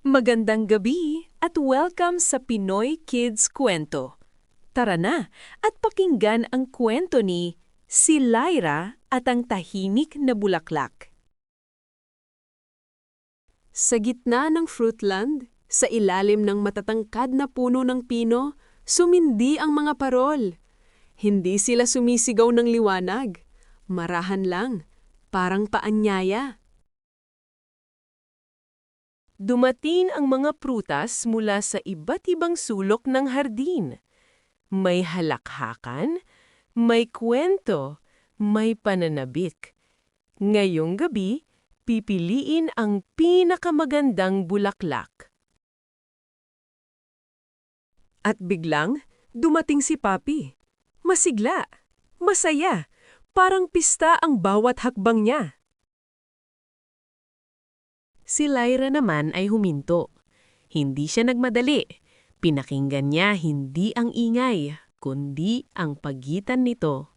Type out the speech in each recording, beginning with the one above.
Magandang gabi at welcome sa Pinoy Kids Kwento. Tara na at pakinggan ang kwento ni Si Lyra at ang Tahimik na Bulaklak. Sa gitna ng Fruitland, sa ilalim ng matatangkad na puno ng pino, sumindi ang mga parol. Hindi sila sumisigaw ng liwanag. Marahan lang, parang paanyaya. Dumating ang mga prutas mula sa iba't ibang sulok ng hardin. May halakhakan, may kwento, may pananabik. Ngayong gabi, pipiliin ang pinakamagandang bulaklak. At biglang, dumating si Papi. Masigla, masaya, parang pista ang bawat hakbang niya. Si Lyra naman ay huminto. Hindi siya nagmadali. Pinakinggan niya hindi ang ingay, kundi ang pagitan nito.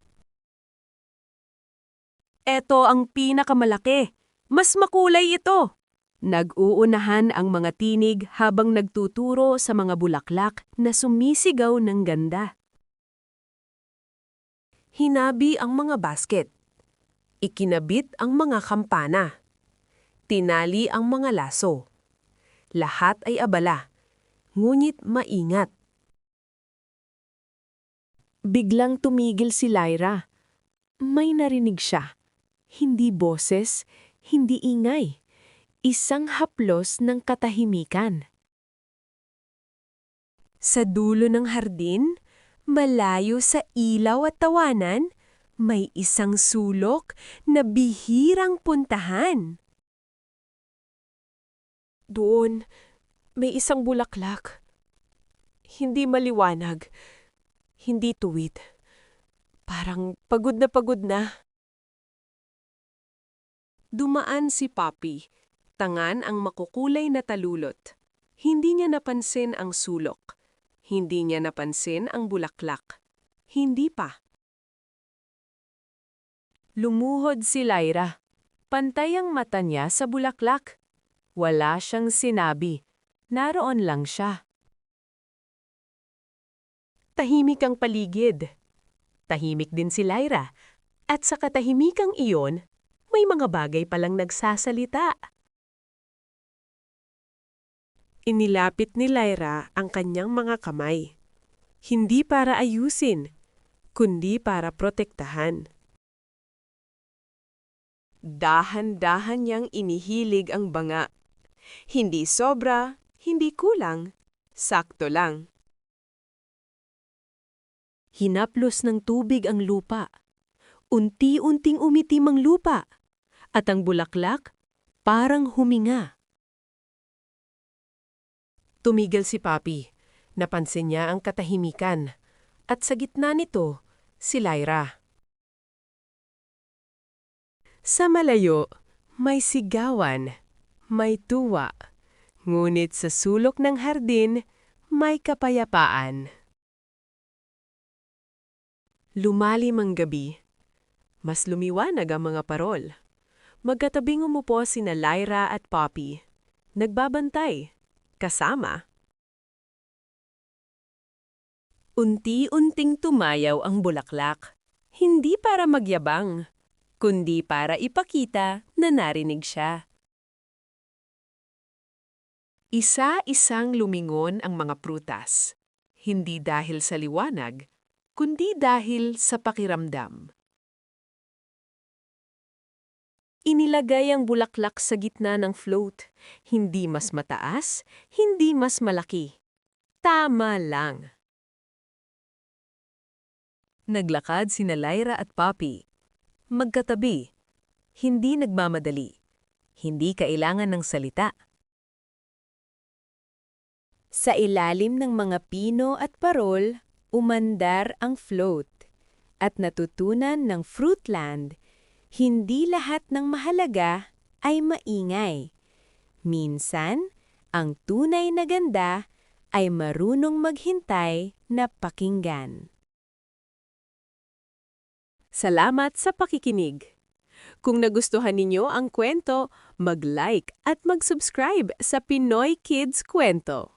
Eto ang pinakamalaki. Mas makulay ito. Nag-uunahan ang mga tinig habang nagtuturo sa mga bulaklak na sumisigaw ng ganda. Hinabi ang mga basket. Ikinabit ang mga kampana. Tinali ang mga laso. Lahat ay abala, ngunit maingat. Biglang tumigil si Lyra. May narinig siya. Hindi boses, hindi ingay. Isang haplos ng katahimikan. Sa dulo ng hardin, malayo sa ilaw at tawanan, may isang sulok na bihirang puntahan. Doon, may isang bulaklak. Hindi maliwanag. Hindi tuwid. Parang pagod na pagod na. Dumaan si Papi. Tangan ang makukulay na talulot. Hindi niya napansin ang sulok. Hindi niya napansin ang bulaklak. Hindi pa. Lumuhod si Lyra. Pantay ang mata niya sa bulaklak. Wala siyang sinabi. Naroon lang siya. Tahimik ang paligid. Tahimik din si Lyra. At sa katahimikang iyon, may mga bagay palang nagsasalita. Inilapit ni Lyra ang kanyang mga kamay. Hindi para ayusin, kundi para protektahan. Dahan-dahan niyang inihilig ang banga. Hindi sobra, hindi kulang, sakto lang. Hinaplos ng tubig ang lupa. Unti-unting umitim ang lupa. At ang bulaklak, parang huminga. Tumigil si Papi. Napansin niya ang katahimikan. At sa gitna nito, si Lyra. Sa malayo, may sigawan. May tuwa, ngunit sa sulok ng hardin, may kapayapaan. Lumalim ang gabi. Mas lumiwanag ang mga parol. Magkatabing umupo sina Lyra at Papi. Nagbabantay, kasama. Unti-unting tumayaw ang bulaklak. Hindi para magyabang, kundi para ipakita na narinig siya. Isa-isang lumingon ang mga prutas, hindi dahil sa liwanag, kundi dahil sa pakiramdam. Inilagay ang bulaklak sa gitna ng float, hindi mas mataas, hindi mas malaki. Tama lang. Naglakad sina Lyra at Papi. Magkatabi, hindi nagmamadali, hindi kailangan ng salita. Sa ilalim ng mga pino at parol, umandar ang float. At natutunan ng Fruitland, hindi lahat ng mahalaga ay maingay. Minsan, ang tunay na ganda ay marunong maghintay na pakinggan. Salamat sa pakikinig. Kung nagustuhan ninyo ang kwento, mag-like at mag-subscribe sa Pinoy Kids Kwento.